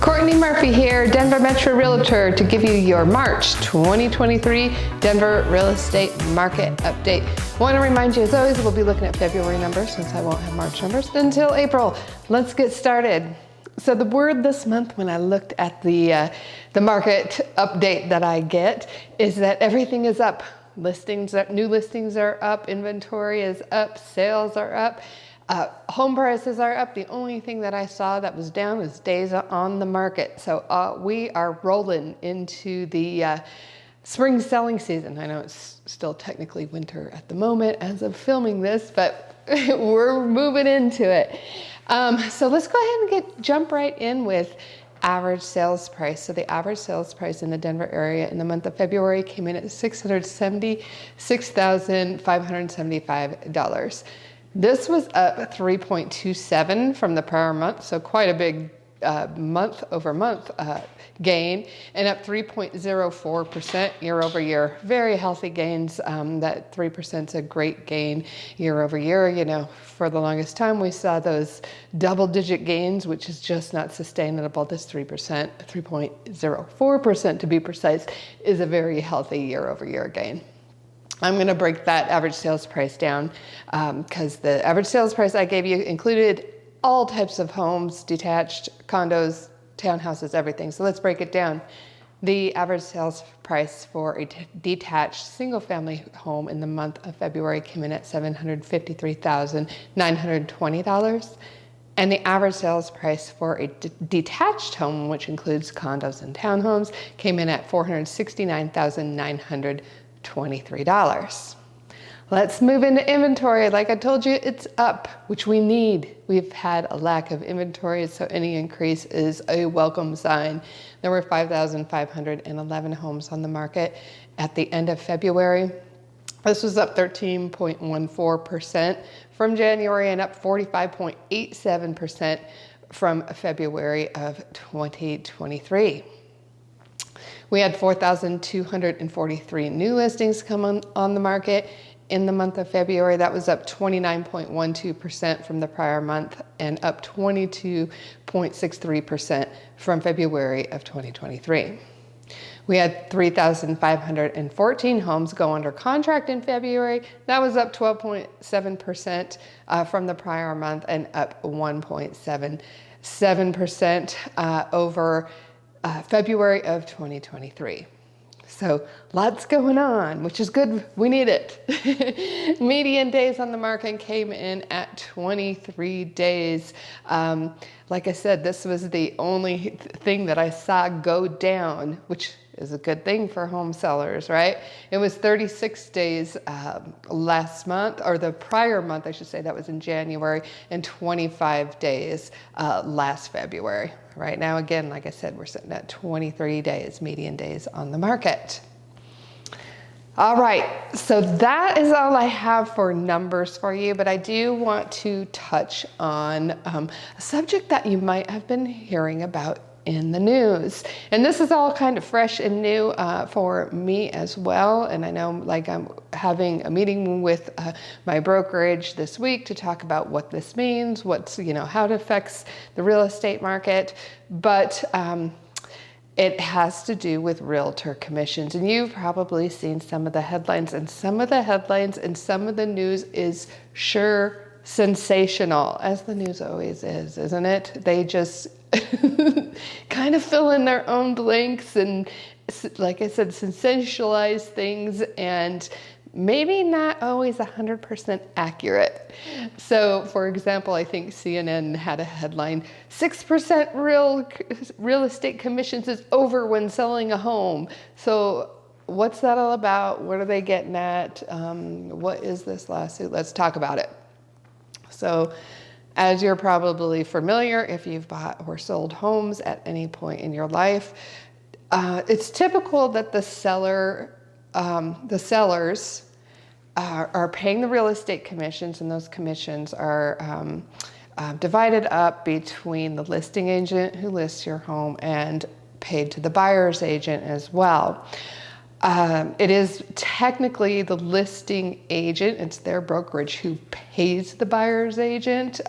Courtney Murphy here, Denver Metro Realtor, to give you your March 2023 Denver real estate market update. I want to remind you, as always, we'll be looking at February numbers since I won't have March numbers until April. Let's get started. So the word this month when I looked at the market update that I get is that everything is up. New listings are up, inventory is up, sales are up. Home prices are up. The only thing that I saw that was down was days on the market. So we are rolling into the spring selling season. I know it's still technically winter at the moment as of filming this, but we're moving into it. So let's go ahead and jump right in with average sales price. So the average sales price in the Denver area in the month of February came in at $676,575. This was up 3.27 from the prior month, so quite a big month over month gain, and up 3.04% year over year. Very healthy gains. That 3% is a great gain year over year. You know, for the longest time we saw those double-digit gains, which is just not sustainable. This 3%, 3.04% to be precise, is a very healthy year over year gain. I'm going to break that average sales price down because the average sales price I gave you included all types of homes, detached, condos, townhouses, everything. So let's break it down. The average sales price for a detached single-family home in the month of February came in at $753,920. And the average sales price for a detached home, which includes condos and townhomes, came in at $469,923. Let's move into inventory. Like I told you, it's up, which we need. We've had a lack of inventory, so any increase is a welcome sign. There were 5,511 homes on the market at the end of February. This was up 13.14% from January and up 45.87% from February of 2023. We had 4,243 new listings come on the market in the month of February. That was up 29.12% from the prior month and up 22.63% from February of 2023. We had 3,514 homes go under contract in February. That was up 12.7% from the prior month and up 1.77% over February of 2023. So lots going on, which is good. We need it. Median days on the market came in at 23 days. Like I said, this was the only thing that I saw go down, which is a good thing for home sellers, right? It was 36 days last month, or the prior month, I should say, that was in January, and 25 days last February. Right now, again, like I said, we're sitting at 23 days, median days on the market. All right, so that is all I have for numbers for you, but I do want to touch on a subject that you might have been hearing about in the news. And this is all kind of fresh and new for me as well. And I know, like, I'm having a meeting with my brokerage this week to talk about what this means, how it affects the real estate market. But it has to do with realtor commissions. And you've probably seen some of the headlines, and some of the headlines and some of the news is sure sensational, as the news always is, isn't it? They just kind of fill in their own blanks and, like I said, sensationalize things, and maybe not always 100% accurate. So, for example, I think CNN had a headline, 6% real estate commissions is over when selling a home. So what's that all about? What are they getting at? What is this lawsuit? Let's talk about it. So, as you're probably familiar, if you've bought or sold homes at any point in your life, it's typical that the sellers are paying the real estate commissions, and those commissions are divided up between the listing agent who lists your home and paid to the buyer's agent as well. It is technically the listing agent, it's their brokerage who pays the buyer's agent.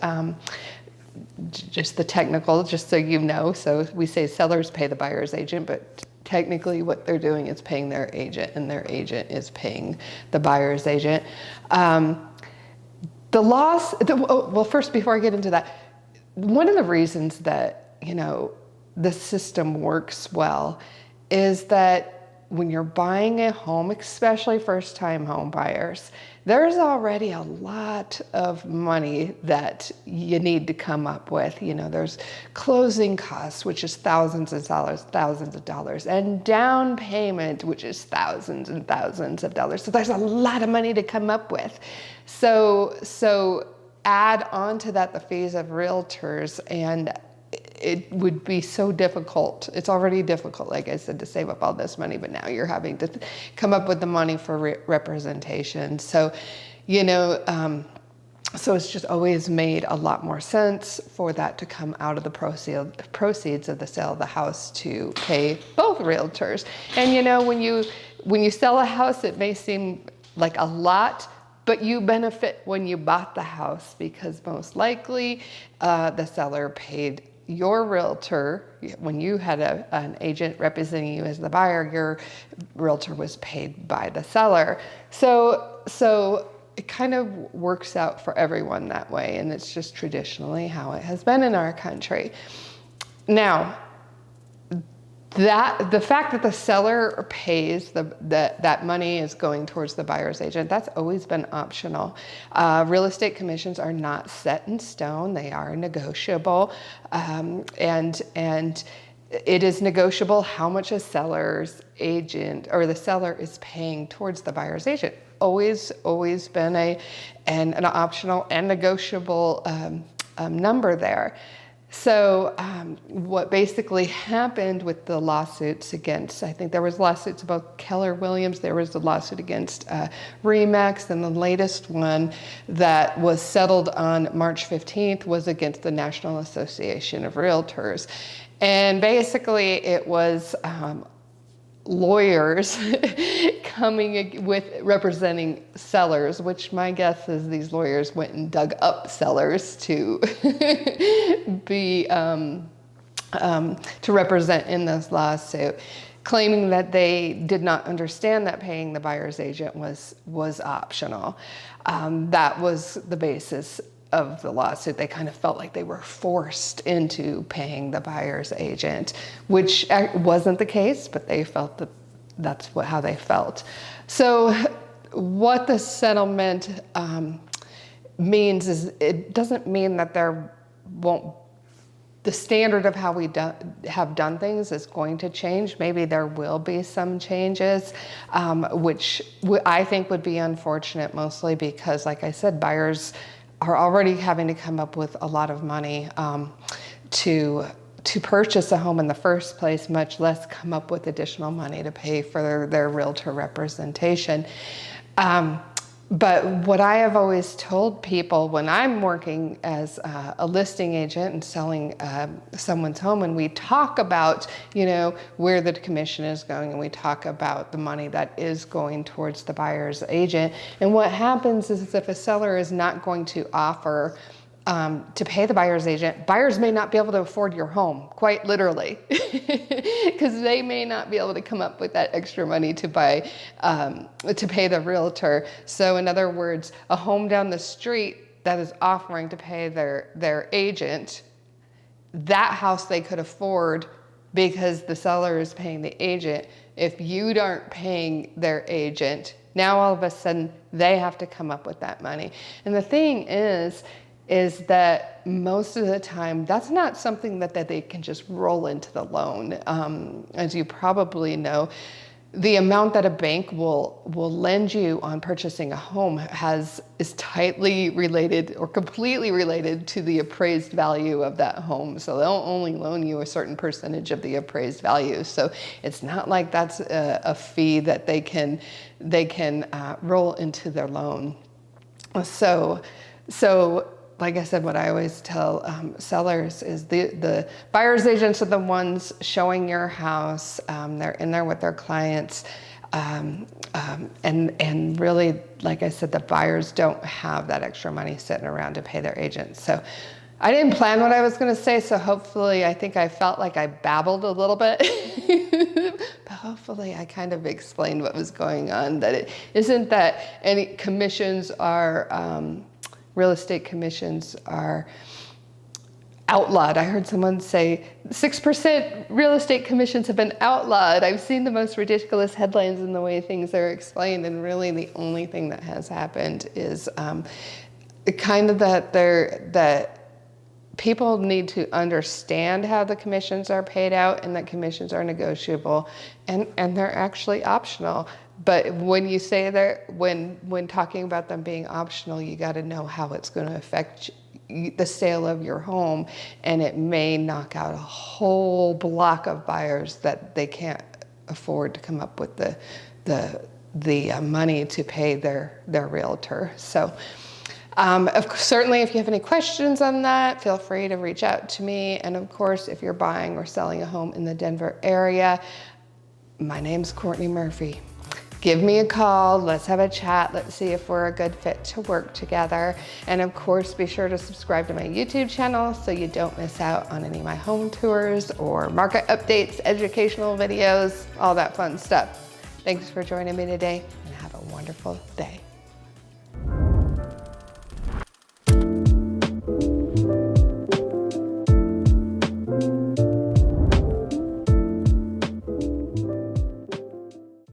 just the technical, just so you know. So we say sellers pay the buyer's agent, but technically what they're doing is paying their agent, and their agent is paying the buyer's agent. The loss, well, first, before I get into that, one of the reasons that, the system works well is that when you're buying a home, especially first-time home buyers, there's already a lot of money that you need to come up with. There's closing costs, which is thousands of dollars, and down payment, which is thousands and thousands of dollars. So there's a lot of money to come up with. So add on to that the fees of realtors, and it would be so difficult. It's already difficult, like I said, to save up all this money, but now you're having to come up with the money for representation. So, so it's just always made a lot more sense for that to come out of the proceeds of the sale of the house to pay both realtors. And when you sell a house, it may seem like a lot, but you benefit when you bought the house, because most likely the seller paid your realtor. When you had an agent representing you as the buyer, your realtor was paid by the seller. So it kind of works out for everyone that way, and it's just traditionally how it has been in our country. Now, the fact that the seller pays that money is going towards the buyer's agent, that's always been optional. Real estate commissions are not set in stone; they are negotiable, and it is negotiable how much a seller's agent or the seller is paying towards the buyer's agent. Always been an optional and negotiable number there. So what basically happened with the lawsuits against, I think there was lawsuits about Keller Williams, there was a lawsuit against RE/MAX, and the latest one that was settled on March 15th was against the National Association of Realtors. And basically it was lawyers coming with representing sellers, which my guess is these lawyers went and dug up sellers to be to represent in this lawsuit, claiming that they did not understand that paying the buyer's agent was optional. That was the basis of the lawsuit. They kind of felt like they were forced into paying the buyer's agent, which wasn't the case, but they felt that that's how they felt. So what the settlement means is it doesn't mean that the standard of how we have done things is going to change. Maybe there will be some changes, which I think would be unfortunate, mostly because, like I said, buyers are already having to come up with a lot of money to purchase a home in the first place, much less come up with additional money to pay for their realtor representation. But what I have always told people when I'm working as a listing agent and selling someone's home, and we talk about, where the commission is going, and we talk about the money that is going towards the buyer's agent. And what happens is if a seller is not going to offer to pay the buyer's agent, buyers may not be able to afford your home, quite literally, because they may not be able to come up with that extra money to buy, to pay the realtor. So in other words, a home down the street that is offering to pay their agent, that house they could afford because the seller is paying the agent. If you aren't paying their agent, now all of a sudden they have to come up with that money. And the thing is that most of the time, that's not something that they can just roll into the loan. As you probably know, the amount that a bank will lend you on purchasing a home is tightly related or completely related to the appraised value of that home. So they'll only loan you a certain percentage of the appraised value. So it's not like that's a fee that they can roll into their loan. So like I said, what I always tell sellers is the buyer's agents are the ones showing your house. They're in there with their clients. And really, like I said, the buyers don't have that extra money sitting around to pay their agents. So I didn't plan what I was going to say, so hopefully I think I felt like I babbled a little bit. But hopefully I kind of explained what was going on, that it isn't that any commissions are, real estate commissions are outlawed. I heard someone say 6% real estate commissions have been outlawed. I've seen the most ridiculous headlines in the way things are explained, and really the only thing that has happened is kind of that people need to understand how the commissions are paid out, and that commissions are negotiable, and they're actually optional. But when you say that, when talking about them being optional, you got to know how it's going to affect the sale of your home, and it may knock out a whole block of buyers that they can't afford to come up with the money to pay their realtor. So certainly if you have any questions on that, feel free to reach out to me. And of course, if you're buying or selling a home in the Denver area, my name's Courtney Murphy. Give me a call, let's have a chat, let's see if we're a good fit to work together. And of course, be sure to subscribe to my YouTube channel so you don't miss out on any of my home tours or market updates, educational videos, all that fun stuff. Thanks for joining me today, and have a wonderful day.